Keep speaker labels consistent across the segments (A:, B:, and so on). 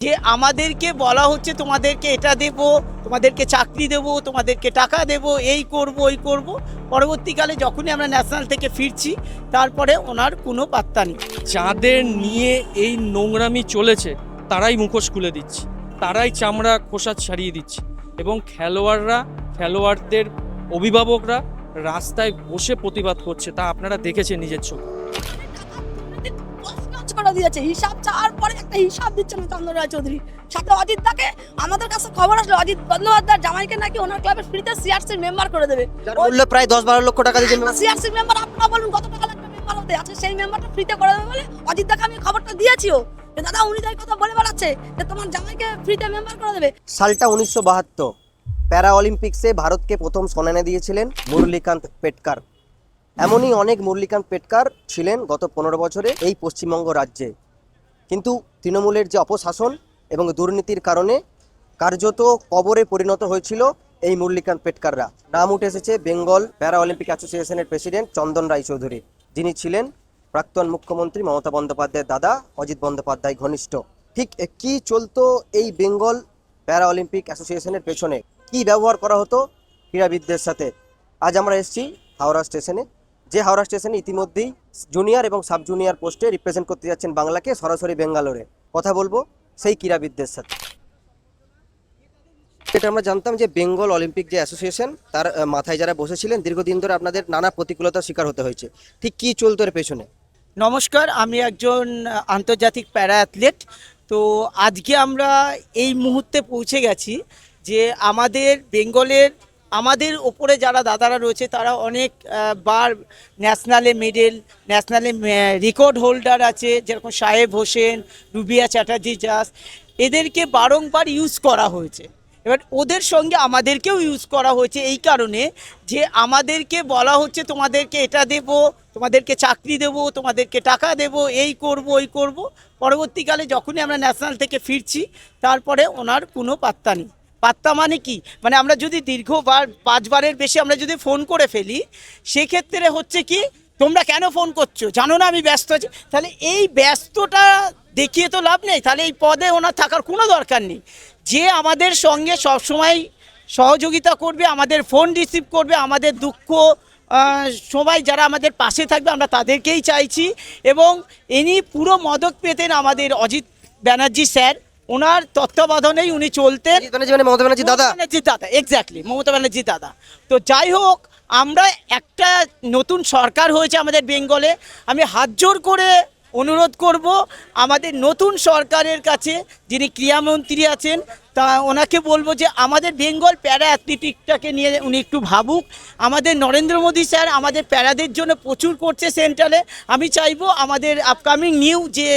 A: যে আমাদেরকে বলা হচ্ছে তোমাদেরকে এটা দেব, তোমাদেরকে চাকরি দেব, তোমাদেরকে টাকা দেব, এই করব ওই করব। পরবর্তীকালে যখনই আমরা ন্যাশনাল থেকে ফিরছি তারপরে ওনার কোনো পাত্তা নেই।
B: যাদের নিয়ে এই নোংরামি চলেছে তারাই মুখোশ খুলে দিচ্ছে, তারাই চামড়া খোসা ছাড়িয়ে দিচ্ছে এবং খেলোয়াড়দের অভিভাবকরা রাস্তায় বসে প্রতিবাদ করছে, তা আপনারা দেখেছেন নিজের চোখে।
C: করে দিয়েছে হিসাব চাওয়ার পরে একটা হিসাব দিচ্ছে না চন্দন রায়চৌধুরী। সাথে অজিত দাকে আমাদের কাছে খবর আসলো অজিত বন্দ্যোপাধ্যায় জামাইকে নাকি ওনার ক্লাবের ফ্রিতে সিআরসি মেম্বার করে দেবে।
D: যার মূল্য প্রায় 10-12 লক্ষ টাকা দিয়ে
C: সিআরসি মেম্বার আপনারা বলুন কত টাকা লাগবে মেম্বার হতে? আছে সেই মেম্বারটা ফ্রিতে করে দেবে বলে অজিত দাকে আমি খবরটা দিয়েছিও যে দাদা উনি তাই কথা বলে বেড়াচ্ছে যে তোমার জামাইকে ফ্রিতে মেম্বার করে দেবে।
D: সালটা 1972 প্যারা অলিম্পিক্সে ভারতকে প্রথম সোনা এনে দিয়েছিলেন মুরলীকান্ত পেটকার। এমনই অনেক মুরলীকান্ত পেটকার ছিলেন গত 15 বছরে এই পশ্চিমবঙ্গ রাজ্যে, কিন্তু তৃণমূলের যে অপশাসন এবং দুর্নীতির কারণে কার্যত কবরে পরিণত হয়েছিল এই মুরলীকান্ত পেটকাররা। নাম উঠে এসেছে বেঙ্গল প্যারা অলিম্পিক অ্যাসোসিয়েশনের প্রেসিডেন্ট চন্দন রায়চৌধুরী, যিনি ছিলেন প্রাক্তন মুখ্যমন্ত্রী মমতা বন্দ্যোপাধ্যায়ের দাদা অজিত বন্দ্যোপাধ্যায় ঘনিষ্ঠ। ঠিক কি চলতো এই বেঙ্গল প্যারা অলিম্পিক অ্যাসোসিয়েশনের পেছনে, কি ব্যবহার করা হতো ক্রীড়াবিদদের সাথে? আজ আমরা এসেছি হাওড়া স্টেশনে, যে হাওড়া স্টেশনে ইতিমধ্যেই জুনিয়র এবং সাব জুনিয়র পোস্টে রিপ্রেজেন্ট করতে যাচ্ছেন বাংলাকে সরাসরি বেঙ্গালোরে। কথা বলবো সেই ক্রীড়াবিদদের সাথে। এটা আমরা জানতাম যে বেঙ্গল অলিম্পিক যে অ্যাসোসিয়েশন তার মাথায় যারা বসেছিলেন দীর্ঘদিন ধরে আপনাদের নানা প্রতিকূলতার শিকার হতে হয়েছে, ঠিক কি চলতো এর পেছনে?
A: নমস্কার, আমি একজন আন্তর্জাতিক প্যারা অ্যাথলেট। তো আজকে আমরা এই মুহূর্তে পৌঁছে গেছি যে আমাদের বেঙ্গলের আমাদের ওপরে যারা দাদারা রয়েছে তারা অনেক বার ন্যাশনালে মেডেল, ন্যাশনালে রেকর্ড হোল্ডার আছে, যেরকম সাহেব হোসেন, রুবিয়া চ্যাটার্জি জাস, এদেরকে বারংবার ইউজ করা হয়েছে। এবার ওদের সঙ্গে আমাদেরকেও ইউজ করা হয়েছে এই কারণে যে আমাদেরকে বলা হচ্ছে তোমাদেরকে এটা দেব, তোমাদেরকে চাকরি দেব, তোমাদেরকে টাকা দেব, এই করব ওই করব। পরবর্তীকালে যখনই আমরা ন্যাশনাল থেকে ফিরছি তারপরে ওনার কোনো পাত্তা নেই। পাত্তা মানে কি, মানে আমরা যদি দীর্ঘবার 5 বারের বেশি আমরা যদি ফোন করে ফেলি, সেক্ষেত্রে হচ্ছে কি তোমরা কেন ফোন করছো, জানো না আমি ব্যস্ত আছি। তাহলে এই ব্যস্তটা দেখিয়ে তো লাভ নেই, তাহলে এই পদে ওনার থাকার কোনো দরকার নেই। যে আমাদের সঙ্গে সবসময় সহযোগিতা করবে, আমাদের ফোন রিসিভ করবে, আমাদের দুঃখ সবাই যারা আমাদের পাশে থাকবে আমরা তাদেরকেই চাইছি। এবং ইনি পুরো মদক পেতেন আমাদের অজিত ব্যানার্জি স্যার, ওনার তত্ত্বাবধানেই উনি চলতেন।
D: মানে মমতা ব্যানার্জি দাদা,
A: এক্স্যাক্টলি মমতা ব্যানার্জি দাদা। তো যাই হোক, আমরা একটা নতুন সরকার হয়েছে আমাদের বেঙ্গলে, আমি হাত জোর করে অনুরোধ করব আমাদের নতুন সরকারের কাছে, যিনি ক্রীড়ামন্ত্রী আছেন, তা ওনাকে বলবো যে আমাদের বেঙ্গল প্যারা অ্যাথলেটিকটাকে নিয়ে উনি একটু ভাবুক। আমাদের নরেন্দ্র মোদী স্যার আমাদের প্যারাদের জন্য প্রচুর করছে সেন্ট্রালে। আমি চাইবো আমাদের আপকামিং নিউ যে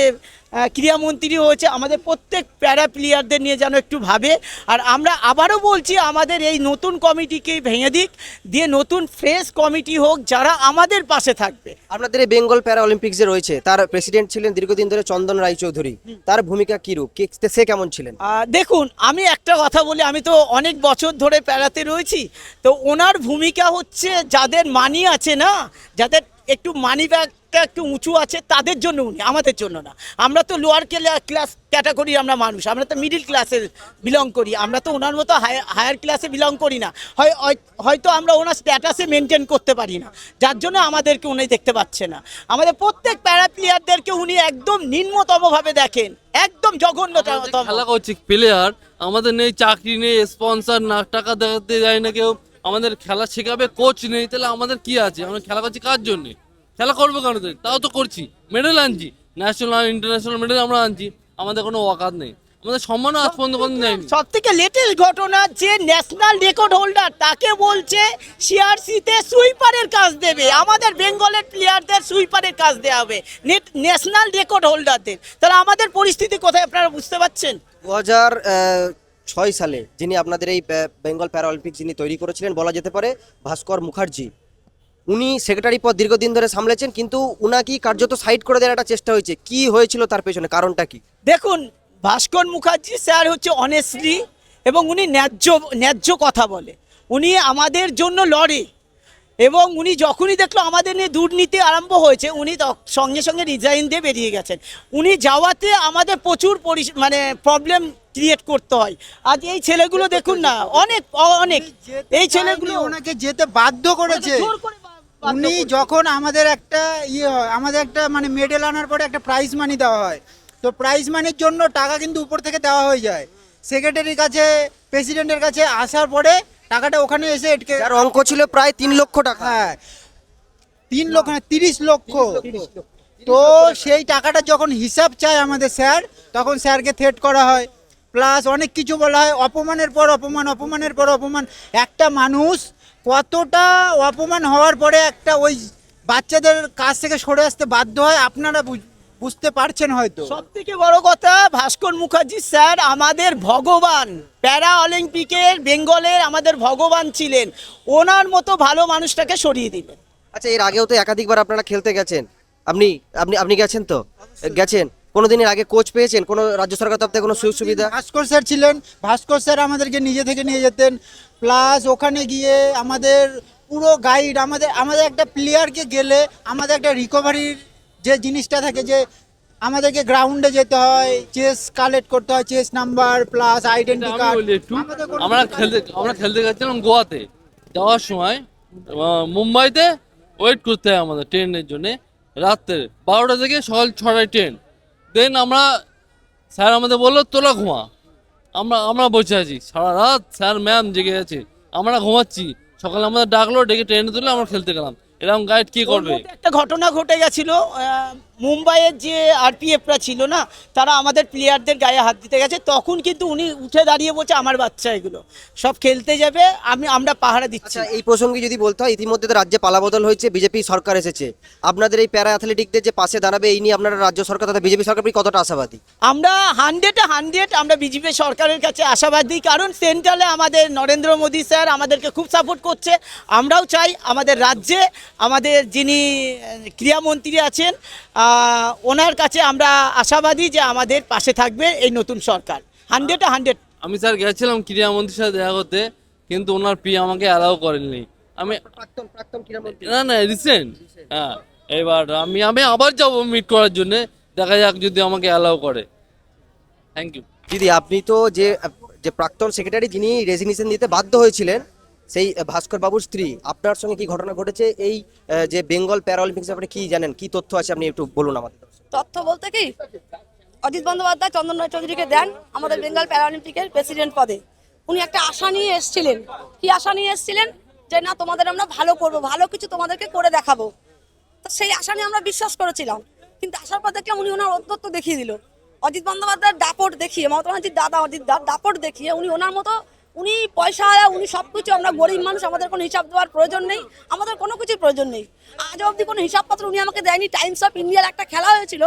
A: ক্রীড়ামন্ত্রী হয়েছে আমাদের প্রত্যেক প্যারা প্লেয়ারদের নিয়ে যেন একটু ভাবে। আর আমরা আবারও বলছি আমাদের এই নতুন কমিটিকে ভেঙে দিক, দিয়ে নতুন ফ্রেশ কমিটি হোক যারা আমাদের পাশে থাকবে।
D: আপনাদের এই বেঙ্গল প্যারা অলিম্পিক্স যে রয়েছে তার প্রেসিডেন্ট ছিলেন দীর্ঘদিন ধরে চন্দন রায়চৌধুরী, তার ভূমিকা কি রূপ, সে কেমন ছিলেন?
A: দেখুন, আমি একটা কথা বলি, আমি তো অনেক বছর ধরে প্যারাতে রয়েছি। তো ওনার ভূমিকা হচ্ছে যাদের মানি আছে না, যাদের একটু মানি ব্যাগটা একটু উঁচু আছে তাদের জন্য উনি, আমাদের জন্য না। আমরা তো লোয়ার ক্লাস ক্যাটাগরি আমরা মানুষ, আমরা তো মিডিল ক্লাসে বিলং করি, আমরা তো ওনার মতো হায়ার ক্লাসে বিলং করি না। হয়তো আমরা ওনার স্ট্যাটাসে মেনটেন করতে পারি না, যার জন্য আমাদেরকে উনি দেখতে পাচ্ছে না। আমাদের প্রত্যেক প্যারা প্লেয়ারদেরকে উনি একদম নিম্নতমভাবে দেখেন, একদম জঘন্যতম।
E: খেলা করছি প্লেয়ার, আমাদের নেই চাকরি, নেই স্পন্সর, না টাকা দেখাতে যায় না কেউ, আমাদের খেলা শেখাবে কোচ নেই, তাহলে আমাদের কি আছে? আমরা খেলা করছি কার জন্য? খেলা করবো কেন? তাও তো করছি, মেডেল আনছি, ন্যাশনাল ইন্টারন্যাশনাল মেডেল আমরা আনছি, আমাদের কোনো ওয়াকাত নেই, আমাদের সম্মানও আজ পর্যন্ত কোনো নেয়নি।
A: সব থেকে লেটেস্ট ঘটনা, যে ন্যাশনাল রেকর্ড হোল্ডার তাকে বলছে সিআরসিতে সুইপারের কাজ দেবে, আমাদের বেঙ্গলের প্লেয়ারদের সুইপারের কাজ দেওয়া হবে ন্যাশনাল রেকর্ড হোল্ডারদের। তাহলে আমাদের পরিস্থিতি কোথায় আপনারা বুঝতে পারছেন?
D: 2006 সালে যিনি আপনাদের এই বেঙ্গল প্যারা অলিম্পিক যিনি তৈরি করেছিলেন বলা যেতে পারে ভাস্কর মুখার্জি, উনি সেক্রেটারি পদ দীর্ঘদিন ধরে সামলেছেন, কিন্তু উনাকে কার্যত সাইড করে দেওয়ার একটা চেষ্টা হয়েছে। কি হয়েছিল তার পেছনে, কারণটা কি?
A: দেখুন, ভাস্কর মুখার্জি স্যার হচ্ছে অনেস্টলি এবং উনি ন্যায্য কথা বলে, উনি আমাদের জন্য লড়ে এবং উনি যখনই দেখলো আমাদের নিয়ে দুর্নীতি আরম্ভ হয়েছে উনি সঙ্গে সঙ্গে রিজাইন দিয়ে বেরিয়ে গেছেন। উনি যাওয়াতে আমাদের প্রচুর মানে প্রবলেম ক্রিয়েট করতে হয়। আজ এই ছেলেগুলো দেখুন না, অনেক অনেক এই ছেলেগুলো
F: ওনাকে যেতে বাধ্য করেছে।
A: জোর করে বাধ্য
F: উনি
A: করেছে।
F: যখন আমাদের একটা হয়, আমাদের একটা মানে মেডেল আনার পরে একটা প্রাইজ মানি দেওয়া হয়, তো প্রাইজ মানির জন্য টাকা কিন্তু উপর থেকে দেওয়া হয়ে যায় সেক্রেটারির কাছে, প্রেসিডেন্টের কাছে আসার পরে টাকাটা ওখানে এসে আটকে।
D: যার অঙ্ক ছিল প্রায় 3 লক্ষ টাকা।
F: হ্যাঁ, 3 লক্ষ না 30 লক্ষ। তো সেই টাকাটা যখন হিসাব চায় আমাদের স্যার, তখন স্যারকে থ্রেট করা হয়, প্লাস অনেক কিছু বলা হয়, অপমানের পর অপমান, অপমানের পর অপমান। একটা মানুষ কতটা অপমান হওয়ার পরে একটা ওই বাচ্চাদের কাছ থেকে সরে আসতে বাধ্য হয়, আপনারা বুঝতে পারছেন হয়তো।
A: সব থেকে বড় কথা, ভাস্কর মুখার্জি স্যার আমাদের ভগবান, প্যারা অলিম্পিকের বেঙ্গলের আমাদের ভগবান ছিলেন। ওনার মতো ভালো মানুষটাকে সরিয়ে দিলেন।
D: আচ্ছা, এর আগেও তো একাধিকবার আপনারা খেলতে গেছেন, আপনি আপনি আপনি গেছেন তো? গেছেন। কোনোদিনের আগে কোচ পেয়েছেন? কোনো রাজ্য সরকার তরফ থেকে কোনো সুযোগ সুবিধা?
F: ভাস্কর স্যার ছিলেন, ভাস্কর স্যার আমাদেরকে নিজে থেকে নিয়ে যেতেন, প্লাস ওখানে গিয়ে আমাদের পুরো গাইড, আমাদের একটা প্লেয়ারকে গেলে আমাদের একটা রিকভারির যে জিনিসটা থাকে, যে আমাদেরকে গ্রাউন্ডে যেতে হয়, চেস কালেক্ট করতে হয়, চেস নাম্বার প্লাস আইডেন্টি
E: আমি
F: কার্ড।
E: বলি একটু, আমরা খেলতে গেছিলাম গোয়াতে। যাওয়ার সময় মুম্বাইতে ওয়েট করতে হয় আমাদের ট্রেনের জন্য, রাত্রে 12টা থেকে সকাল 6টায় ট্রেন। দেন স্যার আমাদের বললো তোরা ঘুমা। আমরা বসে আছি সারা রাত, স্যার ম্যাম জেগে আছে, আমরা ঘুমাচ্ছি। সকালে আমাদের ডাকলো, ডেকে ট্রেনে তুলে আমরা খেলতে গেলাম। এরকম গাইড কি
A: ওর
E: করবে?
A: মধ্যে একটা ঘটনা ঘটে গেছিল, মুম্বাইয়ের যে আরপিএফরা ছিল না, তারা আমাদের প্লেয়ারদের গায়ে হাত দিতে গেছে। তখন কিন্তু উনি উঠে দাঁড়িয়ে বলছে আমার বাচ্চা এগুলো সব খেলতে যাবে, আমরা পাহারা দিচ্ছি।
D: আচ্ছা, এই প্রসঙ্গে যদি বলতে হয়, ইতিমধ্যে তো রাজ্যে পালাবদল হয়েছে, বিজেপি সরকার এসেছে। আপনাদের এই প্যারা অ্যাথলেটিকদের যে পাশে দাঁড়াবে, এই নিয়ে আপনারা রাজ্য সরকার তথা বিজেপি সরকার প্রতি কতটা আশাবাদী?
A: আমরা 100 আমরা বিজেপি সরকারের কাছে আশাবাদী, কারণ সেন্ট্রালে আমাদের নরেন্দ্র মোদী স্যার আমাদেরকে খুব সাপোর্ট করছে। আমরাও চাই আমাদের রাজ্যে আমাদের যিনি ক্রীড়ামন্ত্রী আছেন ওনার কাছে আমরা আশাবাদী যে আমাদের পাশে থাকবে এই নতুন সরকার। 100
E: আমি স্যার গেছিলাম ক্রীড়ামন্ত্রীর সাথে দেখা করতে, কিন্তু ওনার পি আমাকে অ্যালাউ করেননি। আমি
D: প্রাক্তন ক্রীড়ামন্ত্রী।
E: না রিসেন্ট, হ্যাঁ। এবার আমি আবার যাবো মিট করার জন্য, দেখা যাক যদি আমাকে অ্যালাউ করে। Thank you.
D: দিদি, আপনি তো যে যে প্রাক্তন সেক্রেটারি, যিনি রেজিগনেশন দিতে বাধ্য হয়েছিলেন, সেই ভাস্কর বাবুর স্ত্রী, আপনার সঙ্গে কি ঘটনা ঘটেছে? এই যে বেঙ্গল প্যারা অলিম্পিক্স ব্যাপারে কি জানেন, কি তথ্য আছে, আপনি একটু বলুন আমাদের।
C: তথ্য বলতে কি, অজিত বন্দ্যোপাধ্যায় চন্দন রায় চৌধুরীকে দেন আমাদের বেঙ্গল প্যারালিম্পিকের প্রেসিডেন্ট পদে। উনি একটা আশা নিয়ে এসেছিলেন। কি আশা নিয়ে এসেছিলেন? যে না, তোমাদের আমরা ভালো করব, ভালো কিছু তোমাদেরকে করে দেখাবো। তো সেই আশা নিয়ে আমরা বিশ্বাস করেছিলাম, কিন্তু আসার পর দেখলাম উনি ওনার অধ্যত্ব দেখিয়ে দিল। অজিত বন্দ্যোপাধ্যায়ের দাপট দেখিয়ে, মমতা ব্যানার্জির দাদা অজিত দাপট দেখিয়ে উনি ওনার মতো, উনি পয়সা, উনি সব কিছু, আমরা গরিব মানুষ, আমাদের কোনো হিসাব দেওয়ার প্রয়োজন নেই, আমাদের কোনো কিছুর প্রয়োজন নেই। আজ অবধি কোনো হিসাবপত্র উনি আমাকে দেয়নি। টাইমস অফ ইন্ডিয়ার একটা খেলা হয়েছিল,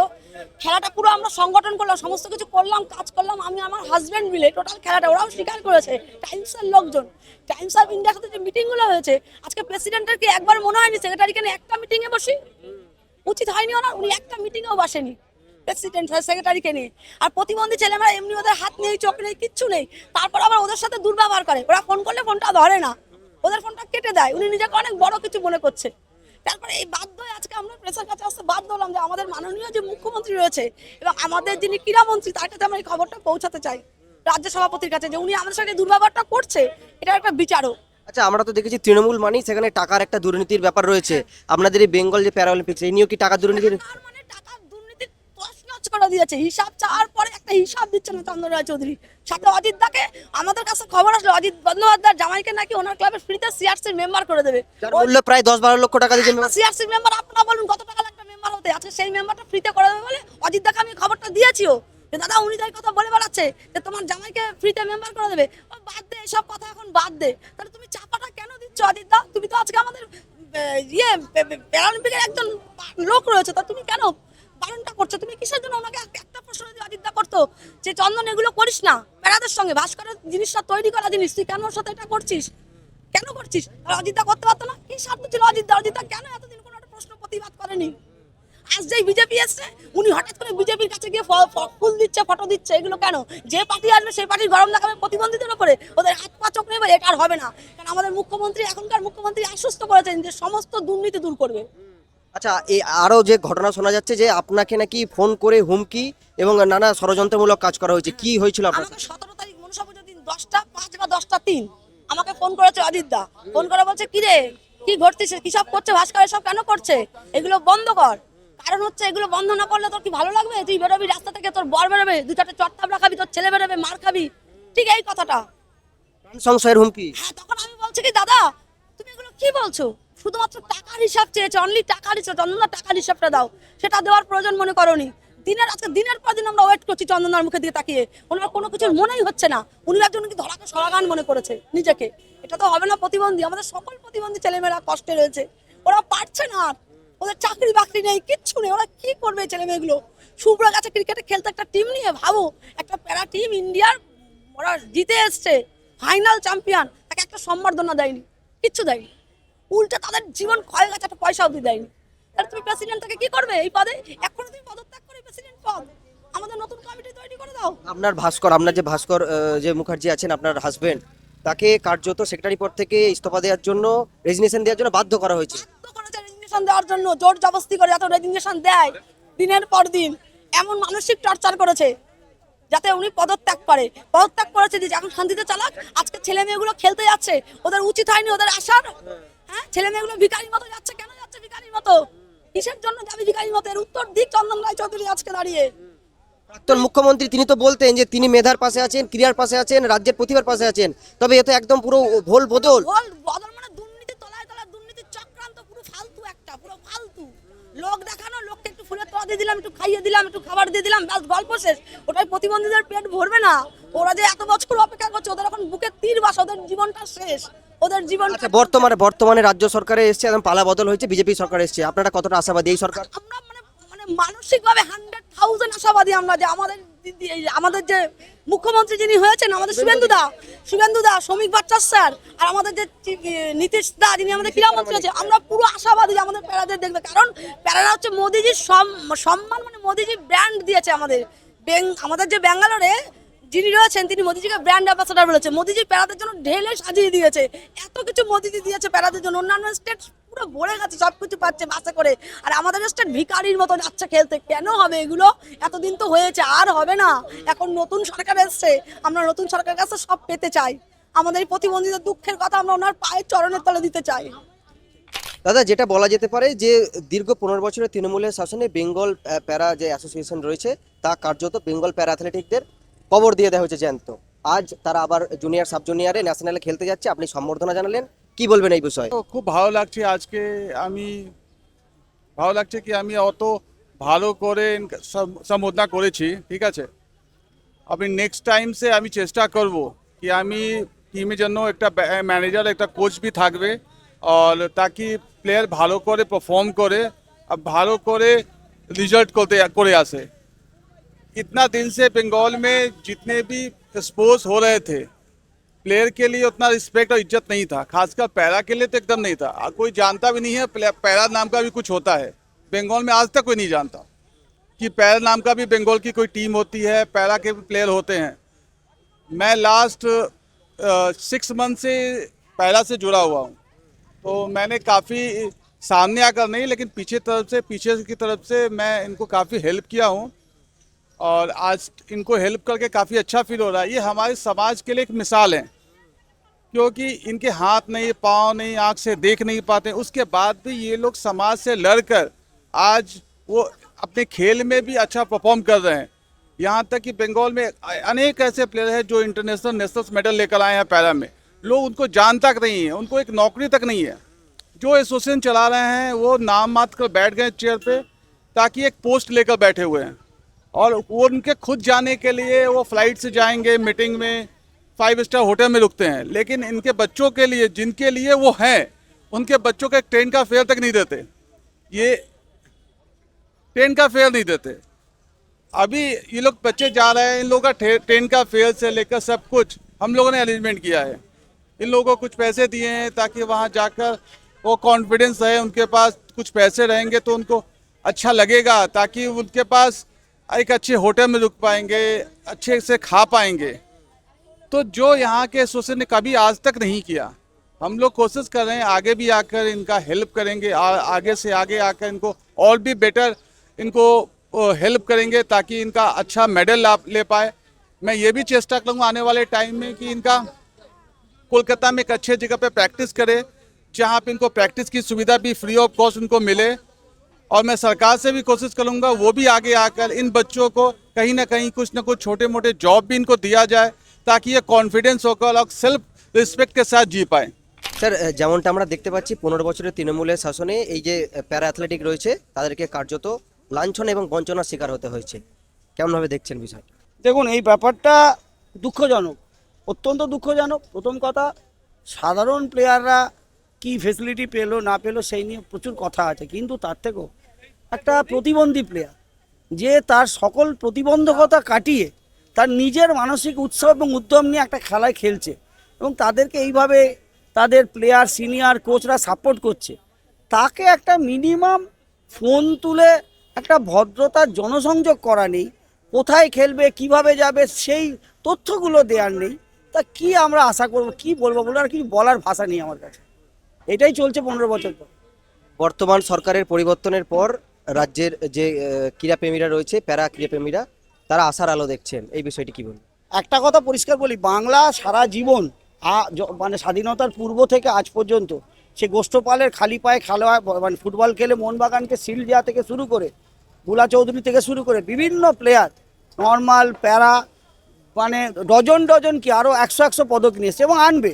C: খেলাটা পুরো আমরা সংগঠন করলাম, সমস্ত কিছু করলাম, কাজ করলাম, আমি আমার হাজব্যান্ড মিলে টোটাল খেলাটা, ওরাও স্বীকার করেছে টাইমসের লোকজন। টাইমস অফ ইন্ডিয়ার সাথে যে মিটিংগুলো হয়েছে, আজকে প্রেসিডেন্টের কি একবার মনে হয়নি সেক্রেটারিকে নিয়ে একটা মিটিংয়ে বসি? উচিত হয়নি ওনার? উনি একটা মিটিংয়েও বসেনি প্রেসিডেন্ট সেক্রেটারিকে নিয়ে। আর প্রতিবন্ধী ছেলেমেয়েরা এমনি, ওদের হাত নেই, চোখ নেই, কিচ্ছু নেই, তারপর আবার ওদের সাথে দুর্ব্যবহার করে। ওরা ফোন করলে ফোনটা ধরে না, ওদের ফোনটা কেটে দেয়। উনি নিজেকে অনেক বড় কিছু মনে করছে। তারপরে এই বাধ্য হয়ে আজকে আমরা প্রেসের কাছে আসতে বাধ্য হলাম যে আমাদের মাননীয় যে মুখ্যমন্ত্রী রয়েছে এবং আমাদের যিনি ক্রীড়ামন্ত্রী, তার কাছে আমরা এই খবরটা পৌঁছাতে চাই, রাজ্য সভাপতির কাছে, যে উনি আমাদের সাথে দুর্ব্যবহারটা করছে, এটা একটা বিচারক।
D: আচ্ছা, আমরা তো দেখেছি তৃণমূল মানেই সেখানে টাকার একটা দুর্নীতির ব্যাপার রয়েছে। আপনাদের এই বেঙ্গল যে প্যারা অলিম্পিক্স, এই নিয়েও কি টাকা দুর্নীতির?
C: তার মানে টাকার দুর্নীতির তছনছ করে দিয়েছে। হিসাব চাওয়ার পরে একটা হিসাব দিচ্ছে না চন্দন রায় চৌধুরী। সাথে অজিত দাকে, আমাদের কাছে খবর আসলো অজিত বন্দ্যোপাধ্যায়ের জামাইকে নাকি ওনার ক্লাবের ফ্রিতে সিআরসির মেম্বার করে দেবে।
D: যার মূল্য প্রায় 10-12 লক্ষ টাকা দিয়ে
C: সিআরসির মেম্বার, আপনারা বলুন কত টাকা লাগবে মেম্বার হতে? আজকে সেই মেম্বারটা ফ্রিতে করে দেবে বলে অজিত দাকে আমি খবরটা দিয়েছিও, যে দাদা উনি তাই কথা বলে বেড়াচ্ছে যে তোমার জামাইকে ফ্রিতে মেম্বার করে দেবে। ও বাদ দে, এসব কথা এখন বাদ দে। তাহলে তুমি চাপাটা কেন দিচ্ছ অজিত দা? তুমি তো আজকে আমাদের প্যারালিম্পিকের একজন লোক রয়েছে, তা তুমি কেন বারণটা করছো? তুমি কিসের জন্য ওনাকে একটা প্রশ্ন যদি অজিত দা করতো যে চন্দন এগুলো করিস না, প্যারাদের সঙ্গে ভাস্করের জিনিসটা তৈরি করা জিনিস, তুই কেন ওর সাথে এটা করছিস, কেন করছিস? আর অজিত দা করতে পারতো না? কি স্বার্থ ছিল অজিত দা? অজিত দা কেন এতদিন কোনো একটা প্রশ্ন প্রতিবাদ করেনি? আজ যেই বিজেপি এসছে উনি হঠাৎ করে বিজেপির কাছে গিয়ে ফুল দিচ্ছে, ফটো দিচ্ছে, এগুলো কেন? যে পার্টি আসবে সেই পার্টির গরম দেখাবে প্রতিবন্ধীদের উপরে, ওদের হাত পা চোখ নেবে, এটা আর হবে না। কারণ আমাদের মুখ্যমন্ত্রী, এখনকার মুখ্যমন্ত্রী আশ্বস্ত করেছেন যে সমস্ত দুর্নীতি দূর করবে।
D: আচ্ছা, এই আরো যে ঘটনা শোনা যাচ্ছে যে আপনাকে নাকি ফোন করে হুমকি এবং নানা ষড়যন্ত্রমূলক কাজ করা হয়েছে, কি হয়েছিল আপনার
C: আমাকে 17 তারিখ মনসা পুজোর দিন 10টা 5 বা 10টা 3 আমাকে ফোন করেছে অজিত দা। ফোন করে বলছে কি রে, কি ঘটতেছে, কি সব করছে ভাস্কর, সব কেন করছে, এগুলো বন্ধ কর। কারণ হচ্ছে এগুলো বন্ধ না করলে তোর কি ভালো লাগবে? তুই বেরোবি রাস্তা থেকে, তোর বর বেরোবে, 2-4টে চট্টাবড়া খাবি, তোর ছেলে বেরোবে, মার খাবি। ঠিক এই কথাটা।
D: প্রাণ সংশয়ের হুমকি?
C: হ্যাঁ, তখন আমি বলছি কি দাদা তুমি এগুলো কি বলছো? শুধুমাত্র টাকার হিসাব চেয়েছে, অনলি টাকার হিসাব। চন্দনদা টাকার হিসাবটা দাও, সেটা দেওয়ার প্রয়োজন মনে করনি। আজকে দিনের পর দিন আমরা ওয়েট করছি চন্দনদার মুখের দিকে তাকিয়ে, ওনার কোনো কিছুর মনেই হচ্ছে না। উনি একজন কি ধরাকে সরাগান মনে করেছে নিজেকে। এটা তো হবে না। প্রতিবন্ধী, আমাদের সকল প্রতিবন্ধী ছেলেমেয়েরা কষ্টে রয়েছে, ওরা পারছে না, ওদের চাকরি বাকরি নেই, কিচ্ছু নেই, ওরা কি করবে ছেলে মেয়েগুলো? শুভ্রা গেছে ক্রিকেটে খেলতে একটা টিম নিয়ে, ভাবো একটা প্যারা টিম ইন্ডিয়ার, ওরা জিতে এসছে ফাইনাল চ্যাম্পিয়ন, তাকে একটা সম্বর্ধনা দেয়নি, কিচ্ছু দেয়নি, উল্টে তাদের জীবন ক্ষয় গেছে, একটা পয়সা অবধি দেয়নি। তাহলে তুমি প্রেসিডেন্ট থেকে কি করবে এই পদে? এখনো তুমি পদত্যাগ করে প্রেসিডেন্ট পদ, আমাদের নতুন কমিটি তৈরি করে দাও।
D: আপনার যে ভাস্কর যে মুখার্জি আছেন, আপনার হাজবেন্ড, তাকে কার্যত সেক্রেটারি পদ থেকে ইস্তফা দেওয়ার জন্য, রেজিগনেশন দেওয়ার জন্য বাধ্য করা হয়েছে।
C: বাধ্য করেছে রেজিগনেশন দেওয়ার জন্য, জোর জবরদস্তি করে এত রেজিগনেশন দেয় দিনের পর দিন, এমন মানসিক টর্চার করেছে যাতে উনি পদত্যাগ করেছে যে এখন শান্তিতে চালাক। আজকে ছেলে মেয়েগুলো খেলতে যাচ্ছে, ওদের উচিত হয়নি ওদের আসার? হ্যাঁ, ছেলে মেয়েগুলো ভিখারির মতো যাচ্ছে, কেন যাচ্ছে ভিখারির মতো? কিসের জন্য যাবে ভিখারির মতো? এর উত্তর দিক চন্দন রায়চৌধুরী আজকে দাঁড়িয়ে।
D: প্রাক্তন মুখ্যমন্ত্রী তিনি তো বলতেন যে তিনি মেধার পাশে আছেন, ক্রিয়ার পাশে আছেন, রাজ্যের প্রতিভার পাশে আছেন, তবে এ তো একদম পুরো ভোল বদল।
C: বদল মানে দুর্নীতি, তলায় তলায় দুর্নীতির চক্রান্ত, পুরো ফালতু একটা, পুরো ফালতু লোক দেখানো। লোককে একটু ফুলের তোড়া দিয়ে দিলাম, একটু খাইয়ে দিলাম, একটু খাবার দিয়ে দিলাম, ব্যাস গল্প শেষ। ওটাই প্রতিবন্ধীদের পেট ভরবে না। ওরা যে এত বছর অপেক্ষা করছে, ওদের এখন বুকে তীর বাস, ওদের জীবনটা শেষ, ওদের জীবন।
D: আচ্ছা, বর্তমানে রাজ্য সরকারে এসছে, একদম পালা বদল হয়েছে, বিজেপি সরকার এসছে, আপনারা কতটা আশাবাদী এই সরকার?
C: আমরা মানে মানে মানসিকভাবে 100,000 আশাবাদী আমরা যে আমাদের যে মুখ্যমন্ত্রী যিনি হয়েছেন, আমাদের শুভেন্দু দা, শ্রমিক ভট্টাচার্য স্যার, আর আমাদের যে নীতিশ দা যিনি আমাদের ক্রীড়ামন্ত্রী আছে, আমরা পুরো আশাবাদী যে আমাদের প্যারাদের দেখবে। কারণ প্যারারা হচ্ছে মোদিজির সম্মান, মানে মোদিজি ব্র্যান্ড দিয়েছে আমাদের যে ব্যাঙ্গালোরে যিনি রয়েছেন, তিনি মোদিজিকে ব্র্যান্ড অ্যাম্বাসাডার বলেছে। মোদিজি প্যারাদের জন্য ঢেলে সাজিয়ে দিয়েছে, এত কিছু মোদিজি দিয়েছে প্যারাদের জন্য। অন্যান্য স্টেট পুরো ভরে গেছে, সবকিছু পাচ্ছে বাসে করে, আর আমাদের স্টেট ভিখারির মতো যাচ্ছে খেলতে। কেন হবে এগুলো? এতদিন তো হয়েছে, আর হবে না। এখন নতুন সরকার এসছে, আমরা নতুন সরকারের কাছে সব পেতে চাই। আমাদের এই প্রতিবন্ধীদের দুঃখের কথা আমরা ওনার পায়ের চরণের তলে দিতে চাই।
D: দাদা, যেটা বলা যেতে পারে যে দীর্ঘ 15 বছরের তৃণমূলের শাসনে বেঙ্গল প্যারা যে অ্যাসোসিয়েশন রয়েছে, তা কার্যত বেঙ্গল প্যারা অ্যাথলেটিকদের কবর দিয়ে দেওয়া হয়েছে জ্যান্ত। আজ তারা আবার জুনিয়র সাব জুনিয়রে ন্যাশনালে খেলতে যাচ্ছে, আপনি সম্বর্ধনা জানালেন, কি বলবেন এই বিষয়ে?
G: তো খুব ভালো লাগছে আজকে, ভালো লাগছে কি আমি অত ভালো করে সম্বোধনা করেছি, ঠিক আছে। আমি নেক্সট টাইম সে আমি চেষ্টা করব কি আমি টিমের জন্য একটা ম্যানেজার, একটা কোচ भी থাকবে, और ताकि প্লেয়ার ভালো করে পারফর্ম করে আর ভালো করে रिजल्ट করে আসে। इतना दिन से बंगाल में जितने भी स्पोर्ट्स हो रहे थे, प्लेयर के लिए उतना रिस्पेक्ट और इज्जत नहीं था, खासकर पैरा के लिए तो एकदम नहीं था। कोई जानता भी नहीं है पैरा नाम का भी कुछ होता है बंगाल में, आज तक कोई नहीं जानता कि पैरा नाम का भी बंगाल की कोई टीम होती है, पैरा के भी प्लेयर होते हैं। मैं लास्ट 6 मंथ से पैरा से जुड़ा हुआ हूँ, तो मैंने काफ़ी सामने आकर नहीं, लेकिन पीछे की तरफ से मैं इनको काफ़ी हेल्प किया हूँ, और आज इनको हेल्प करके काफ़ी अच्छा फील हो रहा है। ये हमारे समाज के लिए एक मिसाल है, क्योंकि इनके हाथ नहीं, पाँव नहीं, आँख से देख नहीं पाते, उसके बाद भी ये लोग समाज से लड़कर आज वो अपने खेल में भी अच्छा परफॉर्म कर रहे हैं। यहाँ तक कि बंगाल में अनेक ऐसे प्लेयर हैं जो इंटरनेशनल नेशनल मेडल लेकर आए हैं पैरा में, लोग उनको जानता तक नहीं है, उनको एक नौकरी तक नहीं है। जो एसोसिएशन चला रहे हैं वो नाम मात्र कर बैठ गए चेयर पे, ताकि एक पोस्ट लेकर बैठे हुए हैं, और वो उनके खुद जाने के लिए वो फ्लाइट से जाएंगे, मीटिंग में 5 स्टार होटल में रुकते हैं, लेकिन इनके बच्चों के लिए, जिनके लिए वो हैं, उनके बच्चों का एक ट्रेन का फेयर तक नहीं देते, ये ट्रेन का फेयर नहीं देते। अभी ये लोग बच्चे जा रहे हैं, इन लोगों का ट्रेन का फेयर से लेकर सब कुछ हम लोगों ने अरेंजमेंट किया है। इन लोगों को कुछ पैसे दिए हैं ताकि वहाँ जाकर वो कॉन्फिडेंस है, उनके पास कुछ पैसे रहेंगे तो उनको अच्छा लगेगा, ताकि उनके पास एक अच्छे होटल में रुक पाएंगे, अच्छे से खा पाएंगे। तो जो यहाँ के एसोसिएशन ने कभी आज तक नहीं किया, हम लोग कोशिश कर रहे हैं आगे भी आकर इनका हेल्प करेंगे, आगे से आगे आकर इनको और भी बेटर इनको हेल्प करेंगे ताकि इनका अच्छा मेडल ले पाए। मैं ये भी चेष्टा करूँगा आने वाले टाइम में कि इनका कोलकाता में एक अच्छे जगह पे प्रैक्टिस करे, जहाँ पे इनको प्रैक्टिस की सुविधा भी फ्री ऑफ कॉस्ट उनको मिले। और मैं सरकार से भी कोशिश करूँगा वो भी आगे आकर इन बच्चों को कहीं ना कहीं कुछ ना कुछ छोटे मोटे जॉब भी इनको दिया जाए, ताकि ये कॉन्फिडेंस होकर और सेल्फ रिस्पेक्ट के साथ जी पाए।
D: স্যার যেমনটা আমরা দেখতে পাচ্ছি 15 বছরের তৃণমূলের শাসনে এই যে প্যারা অ্যাথলেটিক রয়েছে তাদেরকে কার্যত লাঞ্ছনা এবং বঞ্চনার শিকার হতে হয়েছে, কেমনভাবে দেখছেন বিষয়টা?
H: দেখুন এই ব্যাপারটা দুঃখজনক, অত্যন্ত দুঃখজনক। প্রথম কথা, সাধারণ প্লেয়াররা কি ফেসিলিটি পেলো না পেলো সেই নিয়ে প্রচুর কথা আছে, কিন্তু তার থেকেও একটা প্রতিবন্ধী প্লেয়ার যে তার সকল প্রতিবন্ধকতা কাটিয়ে তার নিজের মানসিক উৎসাহ এবং উদ্যম নিয়ে একটা খেলায় খেলছে এবং তাদেরকে এইভাবে তাদের প্লেয়ার সিনিয়র কোচরা সাপোর্ট করছে, তাকে একটা মিনিমাম ফোন তুলে একটা ভদ্রতার জনসংযোগ করা নেই, কোথায় খেলবে কিভাবে যাবে সেই তথ্যগুলো দেওয়ার নেই। তা কি আমরা আশা করব, কি বলবো বলে আর কিছু বলার ভাষা নেই আমার কাছে। এটাই চলছে 15 বছর পর।
D: বর্তমান সরকারের পরিবর্তনের পর রাজ্যের যে ক্রীড়াপ্রেমীরা রয়েছে, প্যারা ক্রীড়াপ্রেমীরা, তারা আশার আলো দেখছেন, এই বিষয়টি কি বলবেন?
H: একটা কথা পরিষ্কার বলি, বাংলা সারা জীবন মানে স্বাধীনতার পূর্ব থেকে আজ পর্যন্ত সে গোষ্ঠপালের খালি পায়ে খেলা মানে ফুটবল খেলে মোহনবাগানকে শিল্ড দেওয়া থেকে শুরু করে বুলা চৌধুরী থেকে শুরু করে বিভিন্ন প্লেয়ার নর্মাল প্যারা মানে ডজন ডজন কি আরও 100 পদক নিয়েছে এবং আনবে।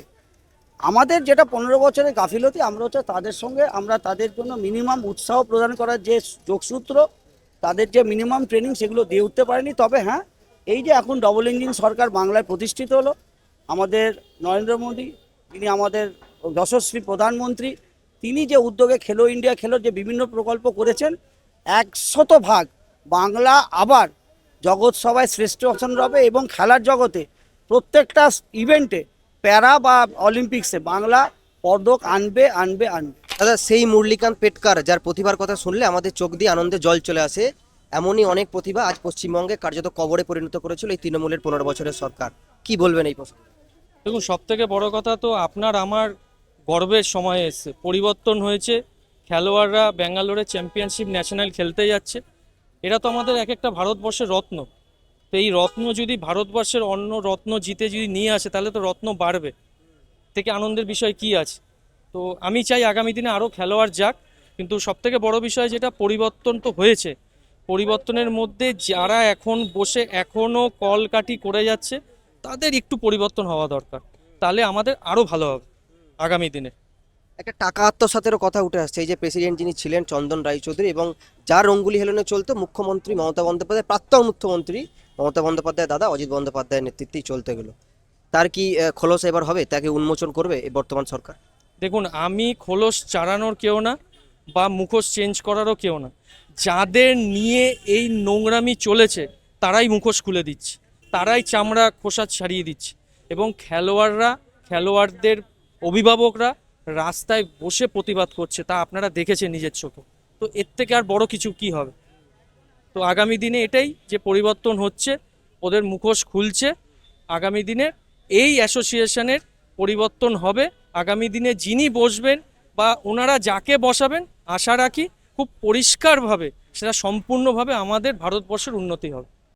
H: আমাদের যেটা 15 বছরের গাফিলতি, আমরা হচ্ছে তাদের সঙ্গে আমরা তাদের জন্য মিনিমাম উৎসাহ প্রদান করার যে যোগসূত্র, তাদের যে মিনিমাম ট্রেনিং সেগুলো দিয়ে উঠতে পারেনি। তবে হ্যাঁ, এই যে এখন ডবল ইঞ্জিন সরকার বাংলায় প্রতিষ্ঠিত হলো, আমাদের নরেন্দ্র মোদী তিনি আমাদের যশস্বী প্রধানমন্ত্রী, তিনি যে উদ্যোগে খেলো ইন্ডিয়া খেলো যে বিভিন্ন প্রকল্প করেছেন, 100% বাংলা আবার জগৎ সভায় শ্রেষ্ঠ আসন রবে এবং খেলার জগতে প্রত্যেকটা ইভেন্টে প্যারা বা অলিম্পিক্সে বাংলা পদক আনবে আনবে আনবে।
D: দাদা, সেই মুরলীকান্ত পেটকার যার প্রতিভার কথা শুনলে আমাদের চোখ দিয়ে আনন্দে জল চলে আসে, এমনই অনেক প্রতিভা আজ পশ্চিমবঙ্গে কার্যত কবরে পরিণত করেছিল এই তৃণমূলের 15 বছরের সরকার। কি বলবেন এই প্রসঙ্গে?
B: দেখুন, সব থেকে বড় কথা তো আপনার আমার গর্বের সময় এসছে, পরিবর্তন হয়েছে, খেলোয়াড়রা ব্যাঙ্গালোরে চ্যাম্পিয়নশিপ ন্যাশনাল খেলতে যাচ্ছে। এরা তো আমাদের এক একটা ভারতবর্ষের রত্ন। তো এই রত্ন যদি ভারতবর্ষের অন্য রত্ন জিতে যদি নিয়ে আসে তাহলে তো রত্ন বাড়বে, থেকে আনন্দের বিষয় কি আছে। তো আমি চাই আগামী দিনে আরও খেলোয়াড় যাক, কিন্তু সবথেকে বড় বিষয় যেটা পরিবর্তন তো হয়েছে, পরিবর্তনের মধ্যে যারা এখন বসে এখনও কলকাঠি করে যাচ্ছে তাদের একটু পরিবর্তন হওয়া দরকার, তাহলে আমাদের আরও ভালো হবে আগামী দিনে।
D: একটা টাকা আত্মসাতেরও কথা উঠে আসছে, এই যে প্রেসিডেন্ট যিনি ছিলেন চন্দন রায়চৌধুরী এবং যার রঙ্গুলি হেলনে চলতো মুখ্যমন্ত্রী মমতা বন্দ্যোপাধ্যায়, প্রাক্তন মুখ্যমন্ত্রী মমতা বন্দ্যোপাধ্যায় দাদা অজিত বন্দ্যোপাধ্যায়ের নেতৃত্বেই চলতে গেল, তার কি খোলস এবার হবে? তাকে উন্মোচন করবে এই বর্তমান সরকার?
B: দেখুন, আমি খোলস চাড়ানোর কেউ না বা মুখোশ চেঞ্জ করারও কেউ না। যাদের নিয়ে এই নোংরামি চলেছে তারাই মুখোশ খুলে দিচ্ছে, তারাই চামড়া খোসা ছাড়িয়ে দিচ্ছে এবং খেলোয়াড়দের অভিভাবকরা রাস্তায় বসে প্রতিবাদ করছে, তা আপনারা দেখেছেন নিজের চোখে। তো এর থেকে আর বড় কিছু কি হবে? তো আগামী দিনে এটাই যে পরিবর্তন হচ্ছে, ওদের মুখোশ খুলছে, আগামী দিনে এই অ্যাসোসিয়েশনের পরিবর্তন হবে। আগামী দিনে যিনি বসবেন বা ওনারা যাকে বসাবেন, আশা রাখি খুব পরিষ্কারভাবে সেটা সম্পূর্ণভাবে আমাদের ভারতবর্ষের উন্নতি হবে।